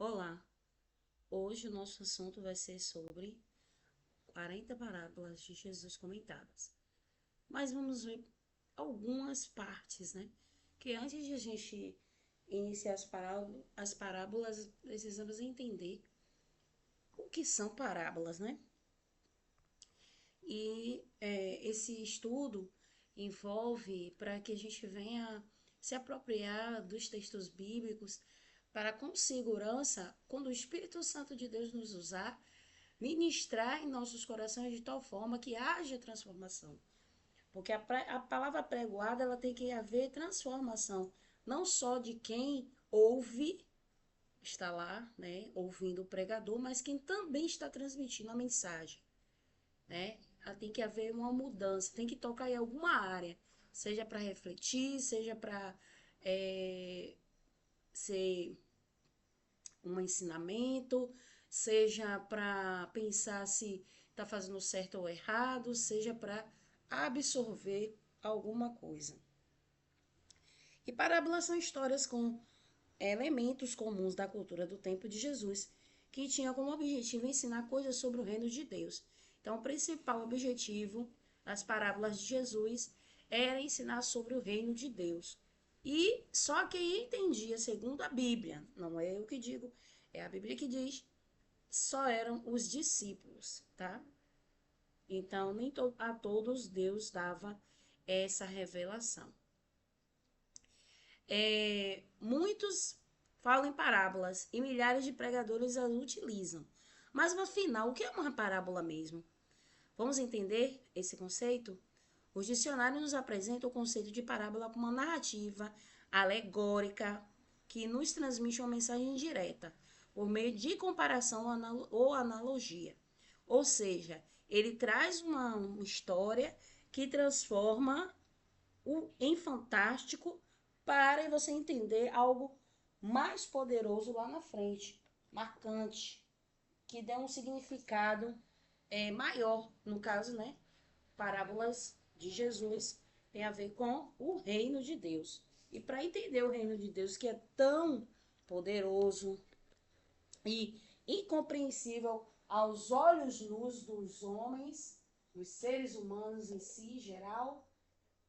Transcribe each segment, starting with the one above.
Olá, hoje o nosso assunto vai ser sobre 40 parábolas de Jesus comentadas. Mas vamos ver algumas partes, né? Que antes de a gente iniciar as parábolas, precisamos entender o que são parábolas, né? Esse estudo envolve para que a gente venha se apropriar dos textos bíblicos para, com segurança, quando o Espírito Santo de Deus nos usar, ministrar em nossos corações de tal forma que haja transformação. Porque a palavra pregoada ela tem que haver transformação, não só de quem ouve, está lá, né, ouvindo o pregador, mas quem também está transmitindo a mensagem, né? Tem que haver uma mudança, tem que tocar em alguma área, seja para refletir, seja para ser um ensinamento, seja para pensar se está fazendo certo ou errado, seja para absorver alguma coisa. E parábolas são histórias com elementos comuns da cultura do tempo de Jesus, que tinha como objetivo ensinar coisas sobre o reino de Deus. Então, o principal objetivo das parábolas de Jesus era ensinar sobre o reino de Deus. E só quem entendia segundo a Bíblia, não é eu que digo, é a Bíblia que diz, só eram os discípulos, tá? Então, nem a todos Deus dava essa revelação. Muitos falam em parábolas e milhares de pregadores as utilizam. Mas, afinal, o que é uma parábola mesmo? Vamos entender esse conceito? Os dicionários nos apresentam o conceito de parábola como uma narrativa alegórica que nos transmite uma mensagem direta por meio de comparação ou analogia. Ou seja, ele traz uma história que transforma em fantástico para você entender algo mais poderoso lá na frente, marcante, que dê um significado maior, no caso, né? Parábolas de Jesus tem a ver com o reino de Deus. E para entender o reino de Deus, que é tão poderoso e incompreensível aos olhos nus dos homens, dos seres humanos em si, em geral,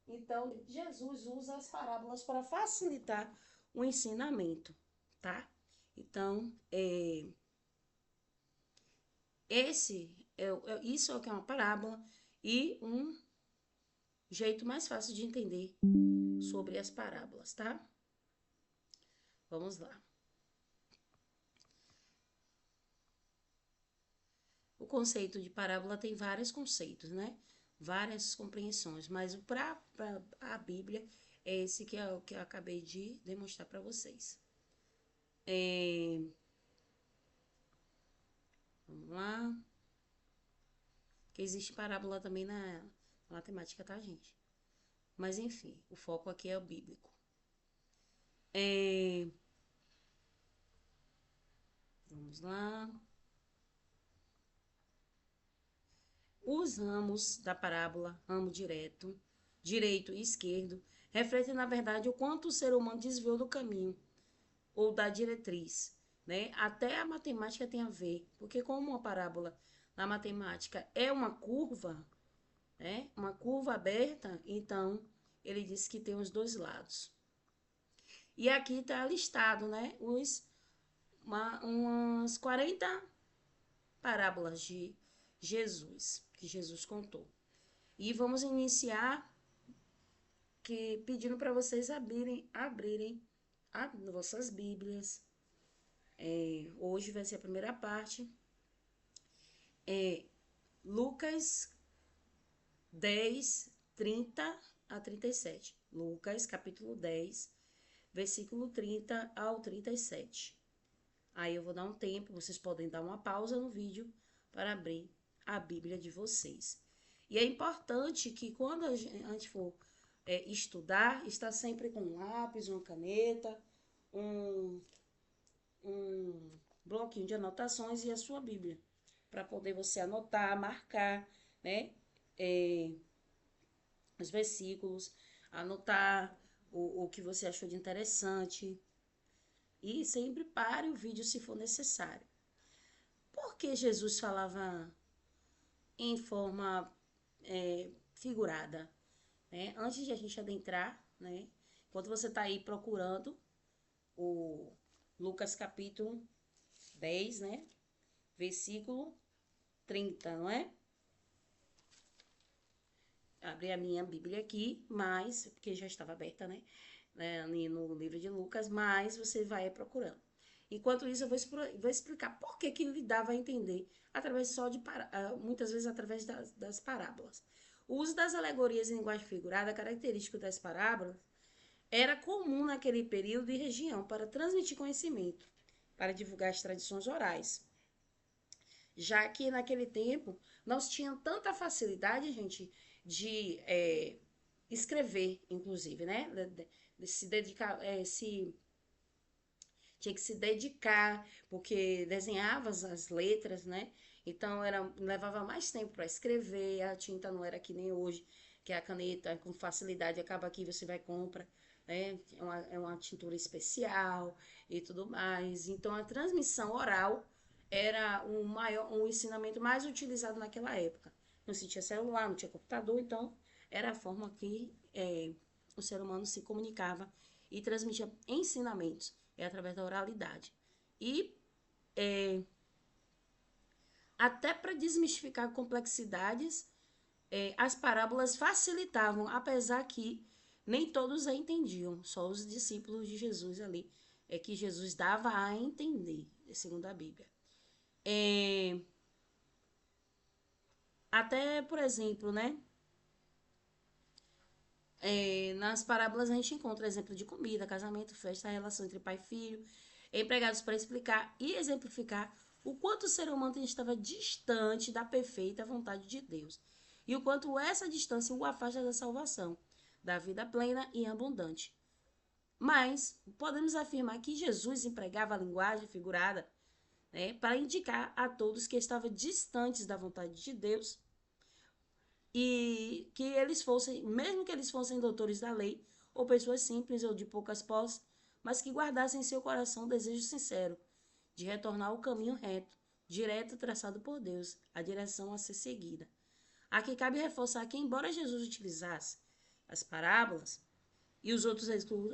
então Jesus usa as parábolas para facilitar o ensinamento, tá? Então, isso é o que é uma parábola e um jeito mais fácil de entender sobre as parábolas, tá? Vamos lá. O conceito de parábola tem vários conceitos, né? Várias compreensões, mas para a Bíblia é esse que é o que eu acabei de demonstrar para vocês. Vamos lá. Que existe parábola também na matemática, tá, gente? Mas enfim, o foco aqui é o bíblico. É, Vamos lá. Os ramos da parábola, ramo direito e esquerdo, refletem, na verdade, o quanto o ser humano desviou do caminho ou da diretriz, né? Até a matemática tem a ver, porque como uma parábola na matemática é uma curva, né? Uma curva aberta, então ele diz que tem os dois lados. E aqui está listado, né? Umas 40 parábolas de Jesus, que Jesus contou. E vamos iniciar pedindo para vocês abrirem as vossas Bíblias. Hoje vai ser a primeira parte. Lucas 10:30 a 37. Lucas, capítulo 10, versículo 30 ao 37. Aí eu vou dar um tempo, vocês podem dar uma pausa no vídeo para abrir a Bíblia de vocês. E é importante que quando a gente for estudar, está sempre com um lápis, uma caneta, um, um bloquinho de anotações e a sua Bíblia, para poder você anotar, marcar, né, os versículos, anotar o que você achou de interessante. E sempre pare o vídeo se for necessário. Por que Jesus falava em forma figurada? Né? Antes de a gente adentrar, né? Enquanto você está aí procurando o Lucas capítulo 10, né? Versículo 30, não é? Abri a minha Bíblia aqui, mas, porque já estava aberta, né? Ali no livro de Lucas, mas você vai procurando. Enquanto isso, eu vou explicar por que ele dava a entender, através só de, muitas vezes através das parábolas. O uso das alegorias em linguagem figurada, característico das parábolas, era comum naquele período e região para transmitir conhecimento, para divulgar as tradições orais. Já que naquele tempo não se tinha tanta facilidade, gente, de escrever, inclusive, né? De se dedicar, tinha que se dedicar, porque desenhava as letras, né? Então levava mais tempo para escrever, a tinta não era que nem hoje, que a caneta com facilidade acaba aqui, você vai e compra, né? É uma tintura especial e tudo mais. Então a transmissão oral era o ensinamento mais utilizado naquela época. Não se tinha celular, não tinha computador, então era a forma que o ser humano se comunicava e transmitia ensinamentos, através da oralidade. E até para desmistificar complexidades, as parábolas facilitavam, apesar que nem todos a entendiam, só os discípulos de Jesus ali, que Jesus dava a entender, segundo a Bíblia. Até, por exemplo, né? Nas parábolas a gente encontra exemplo de comida, casamento, festa, relação entre pai e filho, empregados para explicar e exemplificar o quanto o ser humano estava distante da perfeita vontade de Deus e o quanto essa distância o afasta da salvação, da vida plena e abundante. Mas podemos afirmar que Jesus empregava a linguagem figurada, né, para indicar a todos que estavam distantes da vontade de Deus e que eles fossem, mesmo que eles fossem doutores da lei, ou pessoas simples ou de poucas posses, mas que guardassem em seu coração o desejo sincero de retornar ao caminho reto, direto traçado por Deus, a direção a ser seguida. Aqui cabe reforçar que, embora Jesus utilizasse as parábolas e os outros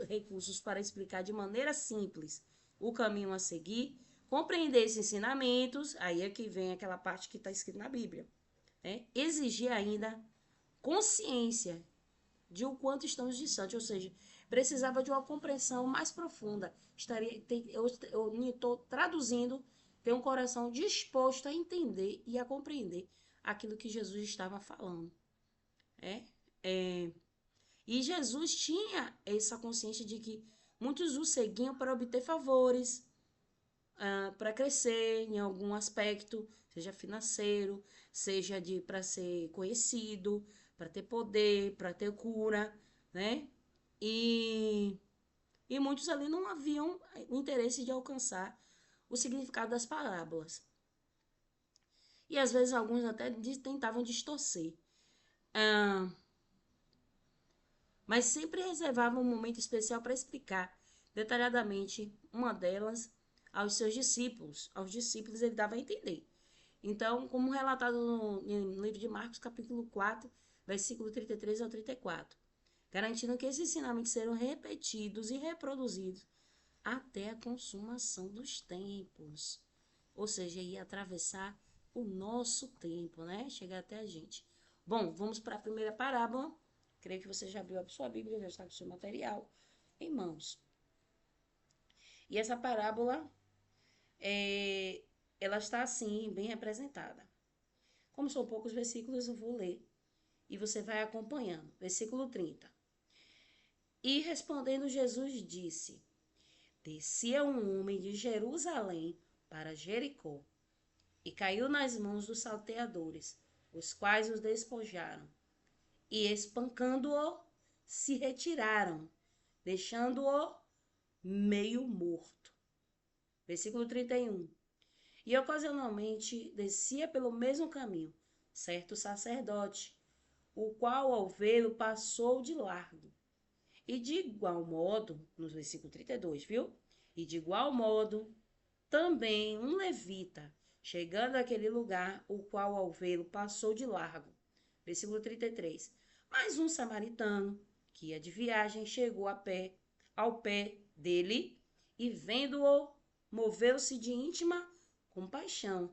recursos para explicar de maneira simples o caminho a seguir, compreender esses ensinamentos, aí é que vem aquela parte que está escrita na Bíblia, exigir ainda consciência de o quanto estamos distantes, ou seja, precisava de uma compreensão mais profunda. Eu estou traduzindo, ter um coração disposto a entender e a compreender aquilo que Jesus estava falando. E Jesus tinha essa consciência de que muitos o seguiam para obter favores, para crescer em algum aspecto, seja financeiro, seja para ser conhecido, para ter poder, para ter cura, né? E, e muitos ali não haviam interesse de alcançar o significado das parábolas. E às vezes alguns até tentavam distorcer. Mas sempre reservavam um momento especial para explicar detalhadamente uma delas aos seus discípulos. Aos discípulos ele dava a entender. Então, como relatado no livro de Marcos, capítulo 4, versículo 33 ao 34, garantindo que esses ensinamentos serão repetidos e reproduzidos até a consumação dos tempos. Ou seja, ia atravessar o nosso tempo, né? Chegar até a gente. Bom, vamos para a primeira parábola. Creio que você já abriu a sua Bíblia, já está com o seu material em mãos. E essa parábola, ela está assim, bem representada. Como são poucos versículos, eu vou ler e você vai acompanhando. Versículo 30. E respondendo Jesus disse: Descia um homem de Jerusalém para Jericó e caiu nas mãos dos salteadores, os quais os despojaram e, espancando-o, se retiraram, deixando-o meio morto. Versículo 31. E ocasionalmente descia pelo mesmo caminho certo sacerdote, o qual ao vê-lo passou de largo. E de igual modo, no versículo 32, viu? E de igual modo, também um levita, chegando àquele lugar, o qual ao vê-lo passou de largo. Versículo 33. Mas um samaritano, que ia de viagem, chegou ao pé dele e, vendo-o, moveu-se de íntima compaixão.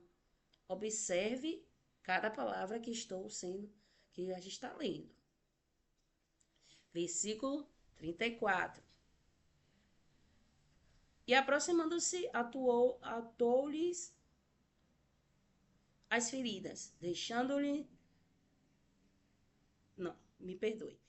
Observe cada palavra que a gente está lendo. Versículo 34. E aproximando-se, atou-lhes as feridas, deixando-lhe. Não, me perdoe.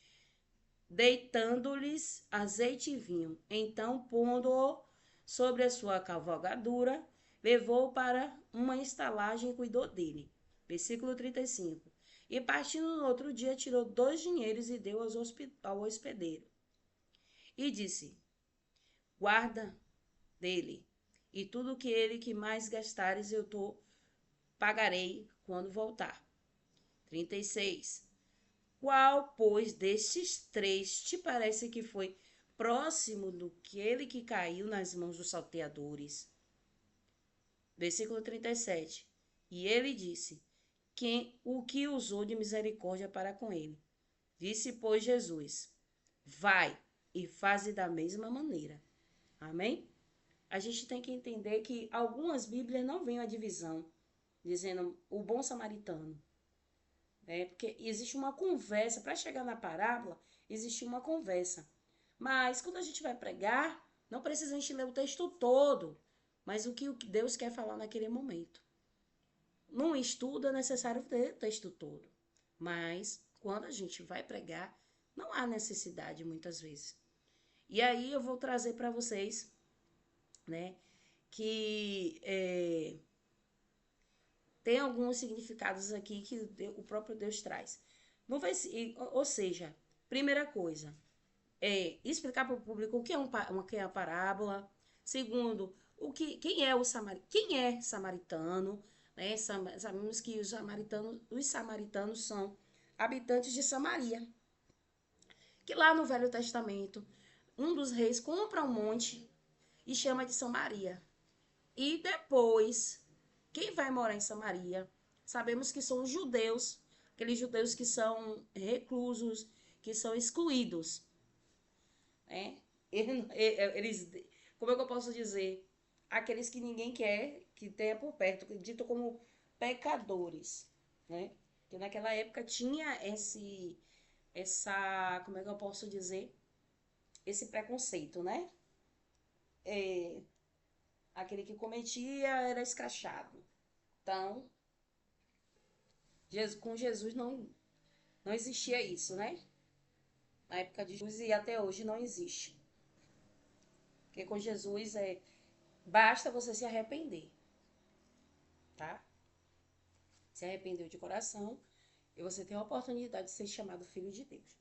Deitando-lhes azeite e vinho. Então, pondo-o sobre a sua cavalgadura, levou-o para uma estalagem e cuidou dele. Versículo 35. E partindo no outro dia, tirou 2 dinheiros e deu ao hospedeiro. E disse: guarda dele, e tudo que ele que mais gastares pagarei quando voltar. 36. Qual, pois, destes 3 te parece que foi próximo do que ele que caiu nas mãos dos salteadores? Versículo 37. E ele disse: o que usou de misericórdia para com ele? Disse, pois, Jesus: vai e faze da mesma maneira. Amém? A gente tem que entender que algumas Bíblias não veem a divisão, dizendo o bom samaritano. Porque existe uma conversa, para chegar na parábola, existe uma conversa. Mas quando a gente vai pregar, não precisa a gente ler o texto todo, mas o que Deus quer falar naquele momento. Num estudo é necessário ter o texto todo, mas quando a gente vai pregar, não há necessidade muitas vezes. E aí eu vou trazer para vocês, né, que tem alguns significados aqui que o próprio Deus traz. Ou seja, primeira coisa, explicar para o público o que é uma parábola. Segundo, quem é samaritano, né? Sabemos que os samaritanos são habitantes de Samaria, que lá no Velho Testamento, um dos reis compra um monte e chama de Samaria. E depois, quem vai morar em Samaria, sabemos que são os judeus, aqueles judeus que são reclusos, que são excluídos, né? Eles, como é que eu posso dizer? Aqueles que ninguém quer que tenha por perto, dito como pecadores, né? Que naquela época tinha como é que eu posso dizer? Esse preconceito, né? Aquele que cometia era escrachado. Então, com Jesus não existia isso, né? Na época de Jesus e até hoje não existe. Porque com Jesus basta você se arrepender, tá? Se arrependeu de coração e você tem a oportunidade de ser chamado filho de Deus.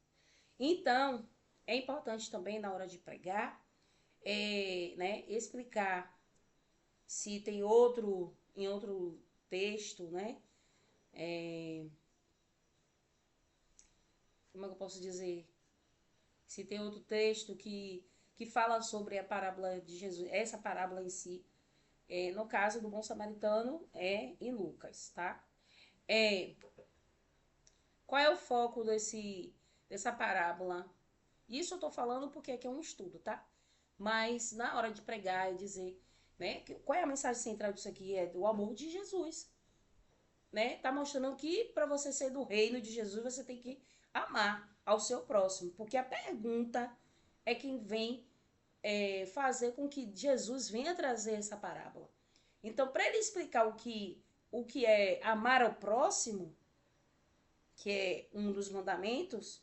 Então, é importante também na hora de pregar, né, explicar se tem em outro texto, né? Como é que eu posso dizer? Se tem outro texto que fala sobre a parábola de Jesus, essa parábola em si. No caso do bom samaritano, em Lucas, tá? Qual é o foco dessa parábola? Isso eu tô falando porque aqui é um estudo, tá? Mas na hora de pregar e dizer, né? Qual é a mensagem central disso aqui? É do amor de Jesus, né? Tá mostrando que para você ser do reino de Jesus, você tem que amar ao seu próximo. Porque a pergunta é quem vem fazer com que Jesus venha trazer essa parábola. Então, para ele explicar o que é amar ao próximo, que é um dos mandamentos,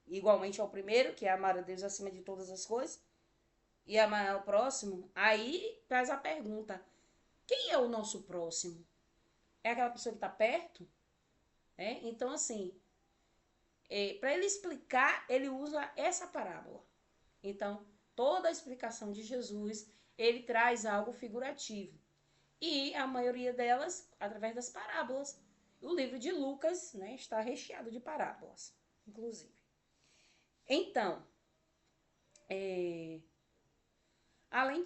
igualmente ao primeiro, que é amar a Deus acima de todas as coisas, e amar ao próximo, aí traz a pergunta: quem é o nosso próximo? É aquela pessoa que está perto? Então, assim, para ele explicar, ele usa essa parábola. Então, toda a explicação de Jesus, ele traz algo figurativo. E a maioria delas, através das parábolas. O livro de Lucas, né, está recheado de parábolas, inclusive. Então,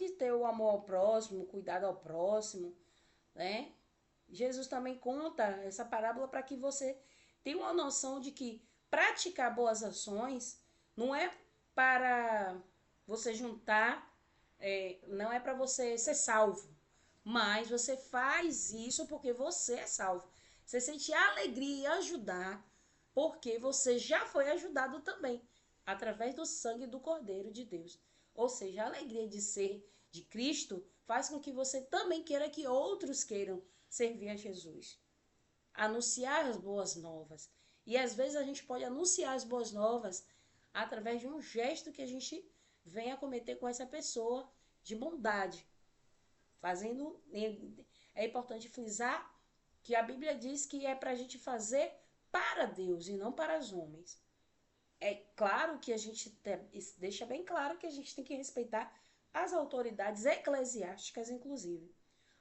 de ter o amor ao próximo, o cuidado ao próximo, né? Jesus também conta essa parábola para que você tenha uma noção de que praticar boas ações não é para você juntar, não é para você ser salvo, mas você faz isso porque você é salvo. Você sente alegria em ajudar porque você já foi ajudado também através do sangue do Cordeiro de Deus. Ou seja, a alegria de ser de Cristo faz com que você também queira que outros queiram servir a Jesus. Anunciar as boas novas. E às vezes a gente pode anunciar as boas novas através de um gesto que a gente venha cometer com essa pessoa de bondade. É importante frisar que a Bíblia diz que é para a gente fazer para Deus e não para os homens. É claro que a gente deixa bem claro que a gente tem que respeitar as autoridades eclesiásticas, inclusive.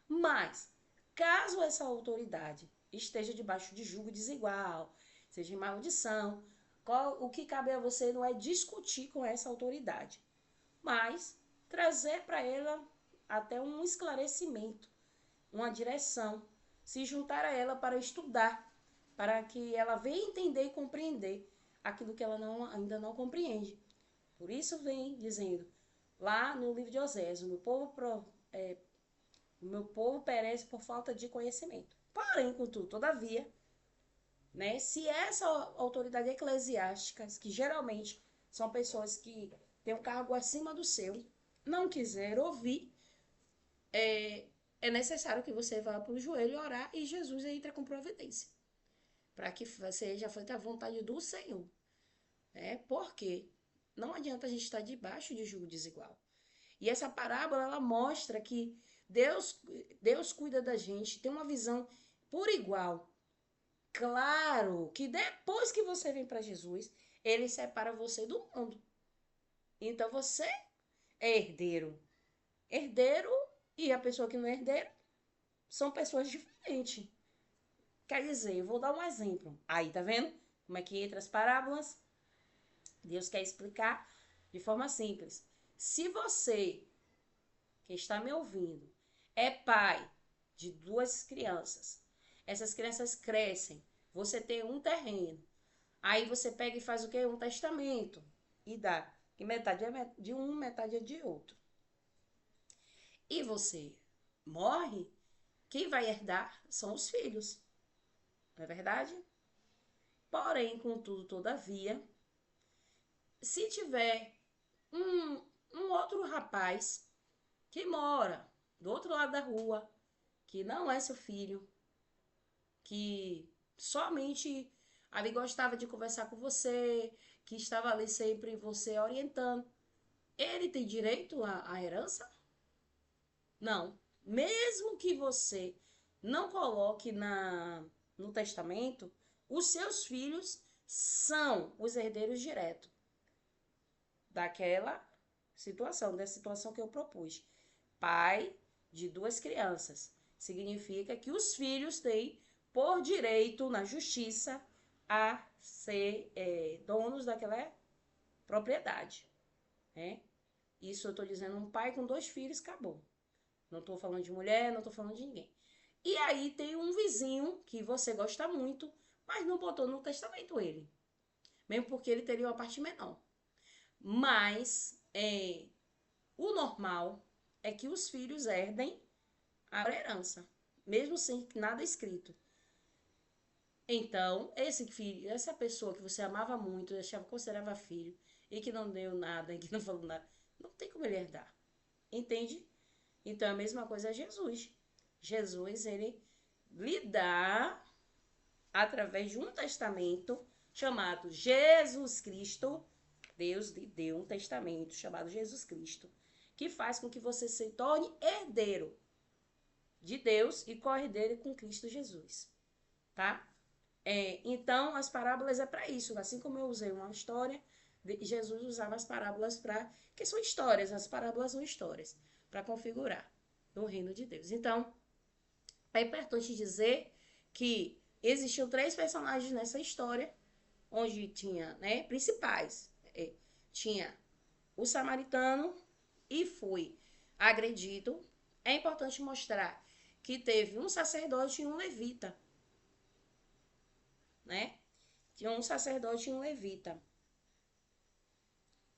Mas, caso essa autoridade esteja debaixo de julgo desigual, seja em maldição, o que cabe a você não é discutir com essa autoridade, mas trazer para ela até um esclarecimento, uma direção, se juntar a ela para estudar, para que ela venha entender e compreender aquilo que ela ainda não compreende. Por isso vem dizendo, lá no livro de Oséias, o meu povo perece por falta de conhecimento. Porém, contudo, todavia, né, se essa autoridade eclesiástica, que geralmente são pessoas que têm um cargo acima do seu, não quiser ouvir, é necessário que você vá para o joelho orar e Jesus entra com providência, para que seja feita a vontade do Senhor. Porque não adianta a gente estar debaixo de jugo desigual. E essa parábola, ela mostra que Deus cuida da gente, tem uma visão por igual. Claro que depois que você vem para Jesus, ele separa você do mundo. Então você é herdeiro. Herdeiro e a pessoa que não é herdeiro são pessoas diferentes. Quer dizer, eu vou dar um exemplo. Aí, tá vendo como é que entra as parábolas? Deus quer explicar de forma simples. Se você, que está me ouvindo, é pai de 2 crianças, essas crianças crescem, você tem um terreno, aí você pega e faz o quê? Um testamento e dá. E metade é de um, metade é de outro. E você morre, quem vai herdar são os filhos. Não é verdade? Porém, contudo, todavia, se tiver um outro rapaz que mora do outro lado da rua, que não é seu filho, que somente ali gostava de conversar com você, que estava ali sempre você orientando, ele tem direito à herança? Não. Mesmo que você não coloque no testamento, os seus filhos são os herdeiros diretos daquela situação, dessa situação que eu propus. Pai de 2 crianças. Significa que os filhos têm por direito na justiça a ser donos daquela propriedade. Né? Isso eu estou dizendo um pai com 2 filhos, acabou. Não estou falando de mulher, não estou falando de ninguém. E aí tem um vizinho que você gosta muito, mas não botou no testamento ele. Mesmo porque ele teria uma parte menor. Mas o normal é que os filhos herdem a herança, mesmo sem nada escrito. Então, esse filho, essa pessoa que você amava muito, considerava filho, e que não deu nada, e que não falou nada, não tem como ele herdar. Entende? Então, a mesma coisa é Jesus. Jesus, ele lhe dá, através de um testamento chamado Jesus Cristo. Deus lhe deu um testamento chamado Jesus Cristo, que faz com que você se torne herdeiro de Deus e co-herdeiro com Cristo Jesus, tá? Então, as parábolas é para isso. Assim como eu usei uma história, Jesus usava as parábolas para... que são histórias, as parábolas são histórias, para configurar o reino de Deus. Então, é importante dizer que existiam 3 personagens nessa história, onde tinha, principais. Tinha o samaritano e foi agredido, é importante mostrar que teve um sacerdote e um levita, né? Tinha um sacerdote e um levita.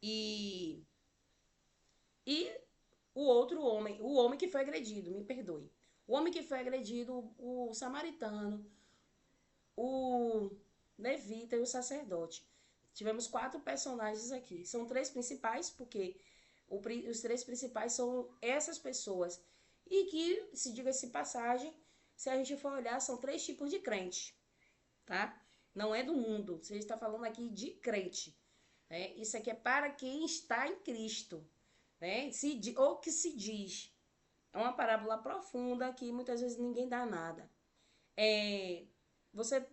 E, e o homem que foi agredido, me perdoe. O homem que foi agredido, o samaritano, o levita e o sacerdote. Tivemos 4 personagens aqui. São 3 principais, porque os 3 principais são essas pessoas. E que, se diga-se passagem, se a gente for olhar, são 3 tipos de crente, tá? Não é do mundo. Você está falando aqui de crente. Né? Isso aqui é para quem está em Cristo. Né? Ou que se diz. É uma parábola profunda que muitas vezes ninguém dá nada. É, você,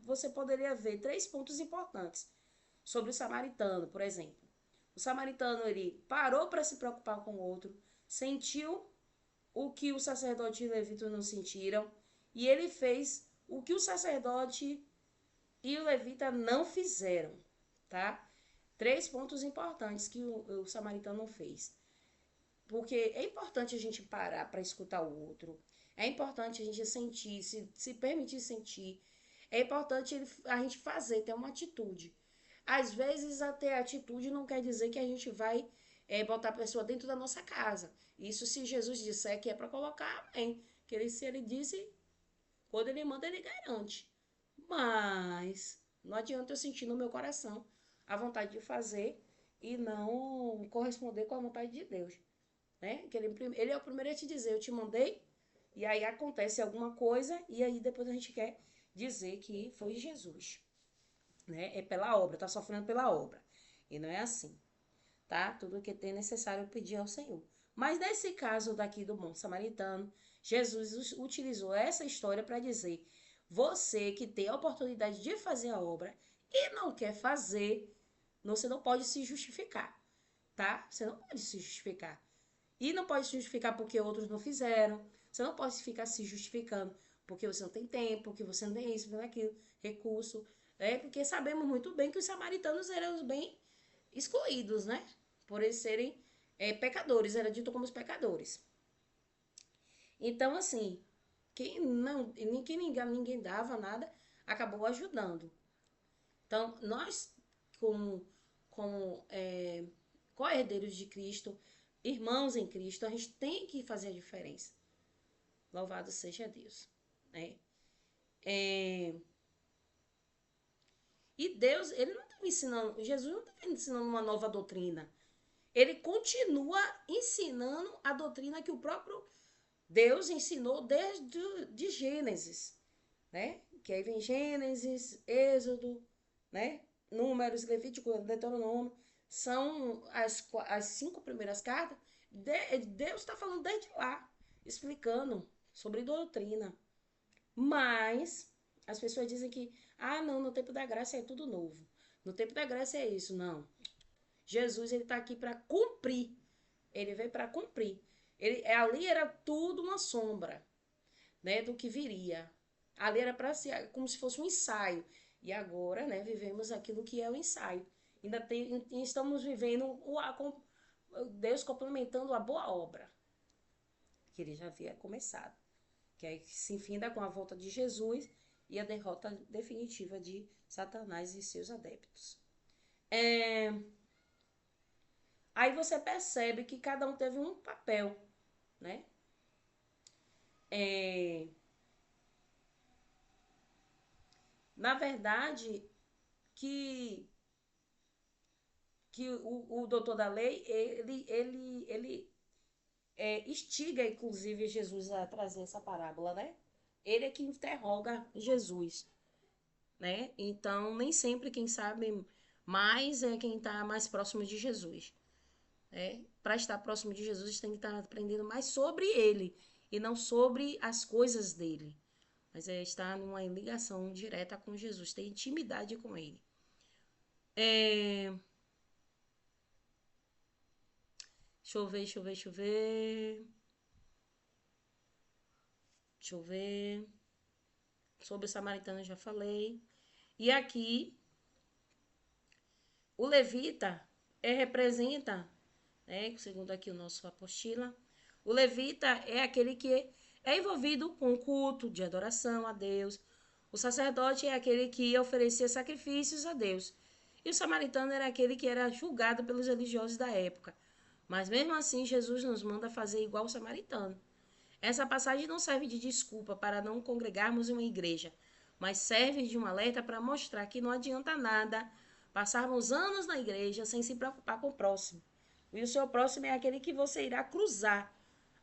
você poderia ver 3 pontos importantes sobre o samaritano, por exemplo. O samaritano, ele parou para se preocupar com o outro, sentiu o que o sacerdote e o levita não sentiram, e ele fez o que o sacerdote e o levita não fizeram, tá? 3 pontos importantes que o samaritano fez. Porque é importante a gente parar para escutar o outro. É importante a gente sentir, se permitir sentir. É importante a gente fazer, ter uma atitude. Às vezes, até atitude não quer dizer que a gente vai botar a pessoa dentro da nossa casa. Isso se Jesus disser que é para colocar, amém. Que ele, se ele disse, quando ele manda, ele garante. Mas não adianta eu sentir no meu coração a vontade de fazer e não corresponder com a vontade de Deus. Né? Que ele é o primeiro a te dizer, eu te mandei, e aí acontece alguma coisa, e aí depois a gente quer dizer que foi Jesus. Né? É pela obra, tá sofrendo pela obra. E não é assim, tá? Tudo que tem necessário pedir ao Senhor. Mas nesse caso daqui do bom samaritano, Jesus utilizou essa história para dizer: você que tem a oportunidade de fazer a obra e não quer fazer, você não pode se justificar, tá? Você não pode se justificar. E não pode se justificar porque outros não fizeram. Você não pode ficar se justificando porque você não tem tempo, que você não tem isso, não tem aquilo, recurso. Porque sabemos muito bem que os samaritanos eram bem excluídos, né? Por eles serem pecadores, era dito como os pecadores. Então, assim, ninguém dava nada, acabou ajudando. Então, nós, como co-herdeiros de Cristo, irmãos em Cristo, a gente tem que fazer a diferença. Louvado seja Deus. Né? É, e Deus, ele não estava ensinando, Jesus não estava ensinando uma nova doutrina. Ele continua ensinando a doutrina que o próprio Deus ensinou desde de Gênesis. Né? Que aí vem Gênesis, Êxodo, né? Números, Levítico, Deuteronômio. São as 5 primeiras cartas. Deus está falando desde lá, explicando sobre doutrina. Mas as pessoas dizem que, não, no tempo da graça é tudo novo. No tempo da graça é isso. Não. Jesus, ele está aqui para cumprir. Ele veio para cumprir. Ali era tudo uma sombra, né, do que viria. Ali era para ser como se fosse um ensaio. E agora, né, vivemos aquilo que é o ensaio. Estamos vivendo Deus complementando a boa obra que ele já havia começado. Que aí se finda com a volta de Jesus e a derrota definitiva de Satanás e seus adeptos. Aí você percebe que cada um teve um papel, né? Na verdade, que o doutor da lei, ele instiga, inclusive, Jesus a trazer essa parábola, né? Ele é que interroga Jesus, né? Então, nem sempre quem sabe mais é quem está mais próximo de Jesus. Né? Para estar próximo de Jesus, tem que estar aprendendo mais sobre ele e não sobre as coisas dele. Mas estar numa ligação direta com Jesus, ter intimidade com ele. Deixa eu ver, deixa eu ver, deixa eu ver. Deixa eu ver. Sobre o samaritano eu já falei. E aqui, o levita representa, né, segundo aqui o nosso apostila, O levita é aquele que é envolvido com o culto de adoração a Deus. O sacerdote é aquele que oferecia sacrifícios a Deus. E o samaritano era aquele que era julgado pelos religiosos da época. Mas mesmo assim, Jesus nos manda fazer igual o samaritano. Essa passagem não serve de desculpa para não congregarmos em uma igreja, mas serve de um alerta para mostrar que não adianta nada passarmos anos na igreja sem se preocupar com o próximo. E o seu próximo é aquele que você irá cruzar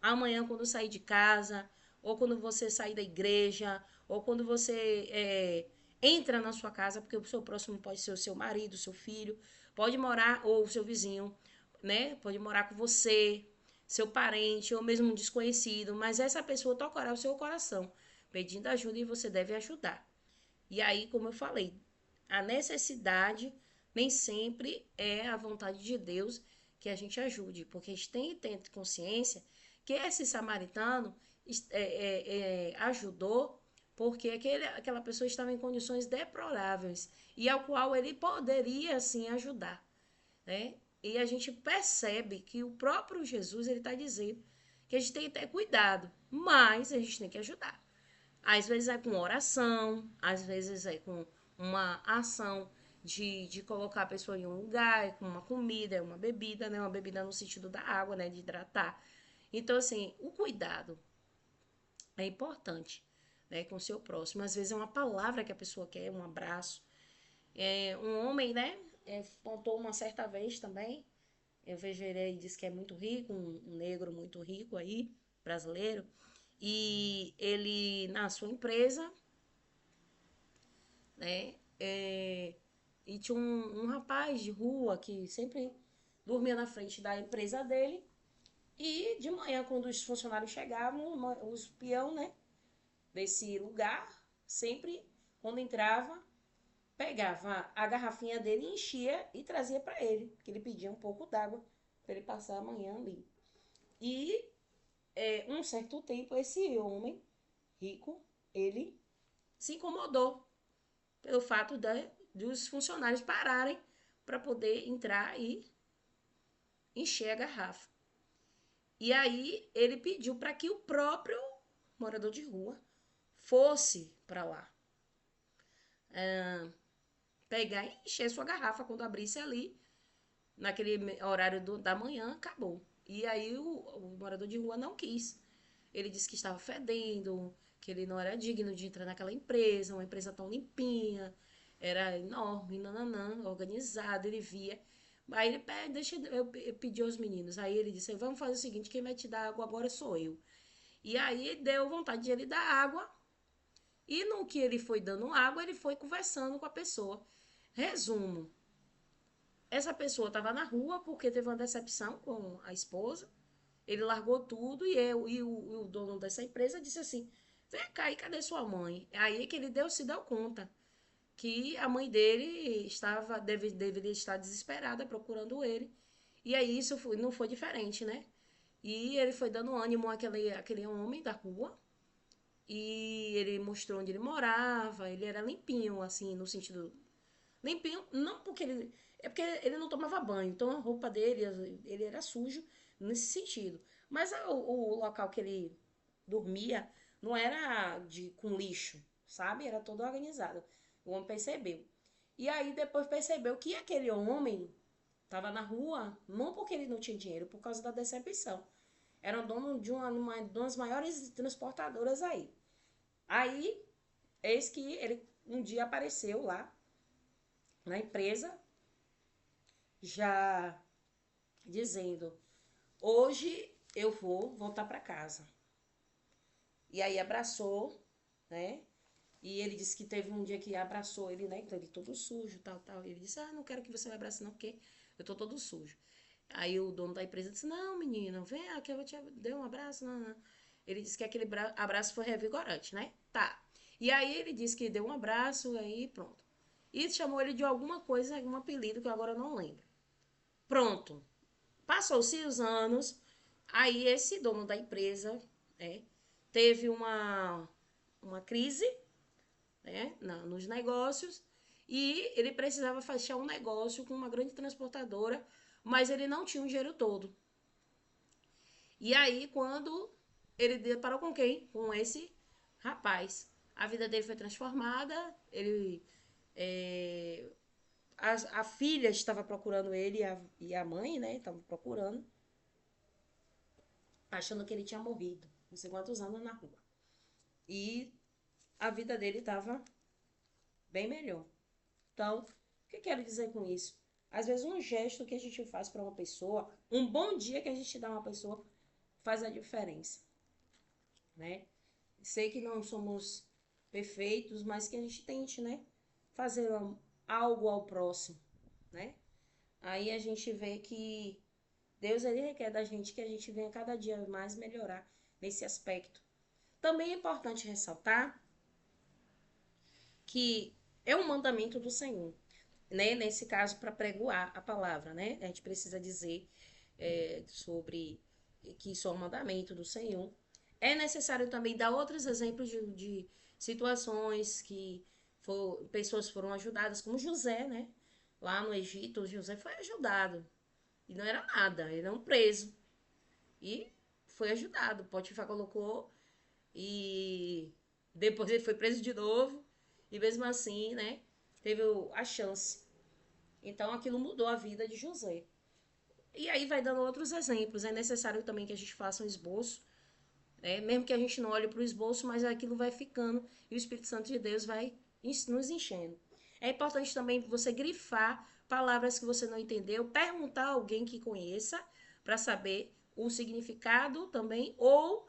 amanhã quando sair de casa, ou quando você sair da igreja, ou quando você entra na sua casa, porque o seu próximo pode ser o seu marido, o seu filho, pode morar, ou o seu vizinho, né? Pode morar com você, seu parente, ou mesmo um desconhecido, mas essa pessoa tocará o seu coração, pedindo ajuda e você deve ajudar. E aí, como eu falei, a necessidade nem sempre é a vontade de Deus que a gente ajude, porque a gente tem que ter consciência que esse samaritano ajudou porque aquela pessoa estava em condições deploráveis e ao qual ele poderia sim ajudar, né? E a gente percebe que o próprio Jesus ele está dizendo que a gente tem que ter cuidado, mas a gente tem que ajudar. Às vezes é com oração, às vezes é com uma ação de colocar a pessoa em um lugar, com uma comida, uma bebida, né? Uma bebida no sentido da água, né? De hidratar. Então, assim, o cuidado é importante, né? Com o seu próximo. Às vezes é uma palavra que a pessoa quer, um abraço. Um homem, né? Contou uma certa vez também. Eu vejo ele aí, diz que é muito rico, um negro muito rico aí, brasileiro. E ele, na sua empresa, né? E tinha um rapaz de rua que sempre dormia na frente da empresa dele. E de manhã, quando os funcionários chegavam, os peão, né, desse lugar, sempre, quando entrava, pegava a garrafinha dele, enchia e trazia para ele, que ele pedia um pouco d'água para ele passar a manhã ali. E um certo tempo, esse homem rico, ele se incomodou pelo fato dos funcionários pararem para poder entrar e encher a garrafa. E aí ele pediu para que o próprio morador de rua fosse para lá, pegar e encher sua garrafa quando abrisse ali, naquele horário da manhã, acabou. E aí o morador de rua não quis. Ele disse que estava fedendo, que ele não era digno de entrar naquela empresa, uma empresa tão limpinha, era enorme, nananã, organizado, ele via. Aí ele deixa eu pedir aos meninos. Aí ele disse: vamos fazer o seguinte, quem vai te dar água agora sou eu. E aí deu vontade de ele dar água. E no que ele foi dando água, ele foi conversando com a pessoa. Resumo: essa pessoa estava na rua porque teve uma decepção com a esposa. Ele largou tudo e o dono dessa empresa disse assim: vem cá, e cadê sua mãe? Aí que ele se deu conta que a mãe dele deveria estar desesperada procurando ele. E aí isso não foi diferente, né? E ele foi dando ânimo àquele homem da rua. E ele mostrou onde ele morava. Ele era limpinho, assim, no sentido. Limpinho, não porque ele. É porque ele não tomava banho. Então a roupa dele, ele era sujo nesse sentido. Mas o local que ele dormia não era com lixo, sabe? Era todo organizado. O homem percebeu. E aí depois percebeu que aquele homem estava na rua, não porque ele não tinha dinheiro, por causa da decepção. Era o dono de uma das maiores transportadoras aí. Aí, eis que ele um dia apareceu lá na empresa, já dizendo: hoje eu vou voltar para casa. E aí abraçou, né? E ele disse que teve um dia que abraçou ele, né? Então ele todo sujo, tal, tal. E ele disse: não quero que você me abrace não, porque eu tô todo sujo. Aí o dono da empresa disse: não, menino, vem aqui, eu vou te dar um abraço. Não, não. Ele disse que aquele abraço foi revigorante, né? Tá. E aí ele disse que deu um abraço, aí pronto. E chamou ele de alguma coisa, algum apelido que eu agora não lembro. Pronto. Passou-se os anos, aí esse dono da empresa, né, teve uma crise, né, nos negócios, e ele precisava fechar um negócio com uma grande transportadora, mas ele não tinha o dinheiro todo. E aí, quando ele deparou com quem? Com esse rapaz. A vida dele foi transformada, ele... é, a filha estava procurando ele e a mãe, né? Estavam procurando, achando que ele tinha morrido, não sei quantos anos na rua. E a vida dele estava bem melhor. Então, o que eu quero dizer com isso? Às vezes um gesto que a gente faz para uma pessoa, um bom dia que a gente dá a uma pessoa, faz a diferença, né? Sei que não somos perfeitos, mas que a gente tente, né? Fazer algo ao próximo, né? Aí a gente vê que Deus, ele requer da gente que a gente venha cada dia mais melhorar nesse aspecto. Também é importante ressaltar que é um mandamento do Senhor, né? Nesse caso, para pregoar a palavra, né? A gente precisa dizer sobre que isso é um mandamento do Senhor. É necessário também dar outros exemplos de situações que pessoas foram ajudadas, como José, né? Lá no Egito, José foi ajudado. E não era nada, ele era um preso. E foi ajudado. Potifar colocou e depois ele foi preso de novo. E mesmo assim, né? Teve a chance. Então aquilo mudou a vida de José. E aí vai dando outros exemplos. É necessário também que a gente faça um esboço, né? Mesmo que a gente não olhe para o esboço, mas aquilo vai ficando e o Espírito Santo de Deus vai nos enchendo. É importante também você grifar palavras que você não entendeu, perguntar a alguém que conheça para saber o significado também, ou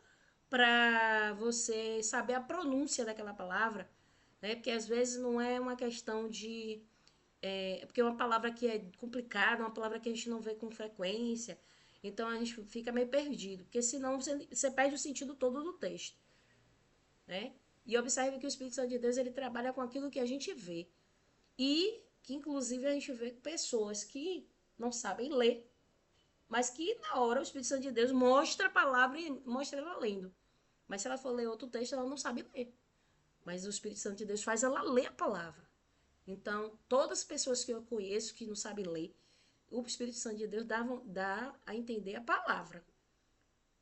para você saber a pronúncia daquela palavra, né? Porque às vezes não é uma questão de porque é uma palavra que é complicada, uma palavra que a gente não vê com frequência. Então a gente fica meio perdido, porque senão você perde o sentido todo do texto, né? E observe que o Espírito Santo de Deus ele trabalha com aquilo que a gente vê. E que inclusive a gente vê pessoas que não sabem ler, mas que na hora o Espírito Santo de Deus mostra a palavra e mostra ela lendo. Mas se ela for ler outro texto, ela não sabe ler. Mas o Espírito Santo de Deus faz ela ler a palavra. Então, todas as pessoas que eu conheço que não sabem ler, o Espírito Santo de Deus dá a entender a palavra.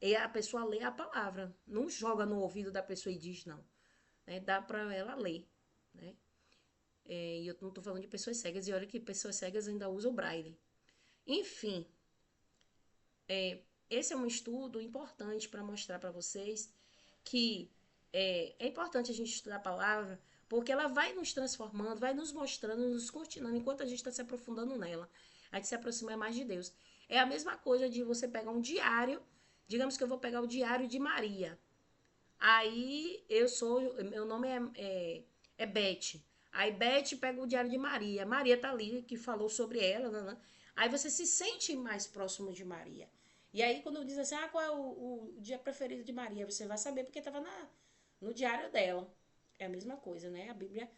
E a pessoa lê a palavra. Não joga no ouvido da pessoa e diz não. Né? Dá para ela ler. Né? E eu não estou falando de pessoas cegas. E olha que pessoas cegas ainda usam o braille. Enfim, esse é um estudo importante para mostrar para vocês que é importante a gente estudar a palavra, porque ela vai nos transformando, vai nos mostrando, nos continuando, enquanto a gente está se aprofundando nela. A gente se aproxima mais de Deus. É a mesma coisa de você pegar um diário, digamos que eu vou pegar o diário de Maria. Aí meu nome é Beth. Aí Beth pega o diário de Maria. Maria tá ali, que falou sobre ela. Né? Aí você se sente mais próximo de Maria. E aí quando diz assim, qual é o dia preferido de Maria? Você vai saber porque estava no diário dela. É a mesma coisa, né? A Bíblia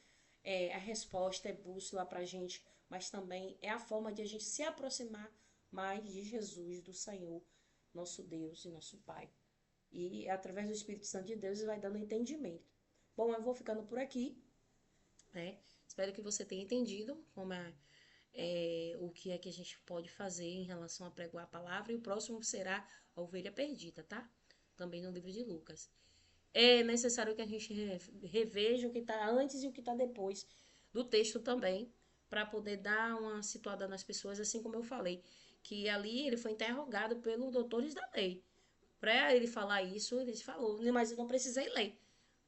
a resposta, é bússola pra gente, mas também é a forma de a gente se aproximar mais de Jesus, do Senhor, nosso Deus e nosso Pai. E através do Espírito Santo de Deus vai dando entendimento. Bom, eu vou ficando por aqui, né? Espero que você tenha entendido o que é que a gente pode fazer em relação a pregar a palavra. E o próximo será a ovelha perdida, tá? Também no livro de Lucas. É necessário que a gente reveja o que está antes e o que está depois do texto também, para poder dar uma situada nas pessoas, assim como eu falei, que ali ele foi interrogado pelos doutores da lei. Para ele falar isso, ele falou, mas eu não precisei ler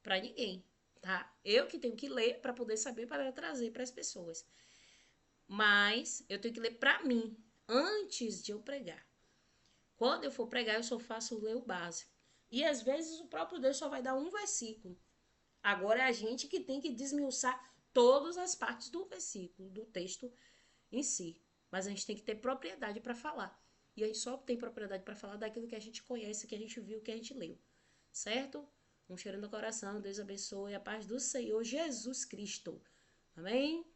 para ninguém, tá? Eu que tenho que ler para poder saber, para trazer para as pessoas. Mas eu tenho que ler para mim, antes de eu pregar. Quando eu for pregar, eu só faço ler o básico. E às vezes o próprio Deus só vai dar um versículo. Agora é a gente que tem que desmiuçar todas as partes do versículo, do texto em si. Mas a gente tem que ter propriedade para falar. E a gente só tem propriedade para falar daquilo que a gente conhece, que a gente viu, que a gente leu. Certo? Um cheiro no coração. Deus abençoe. A paz do Senhor Jesus Cristo. Amém?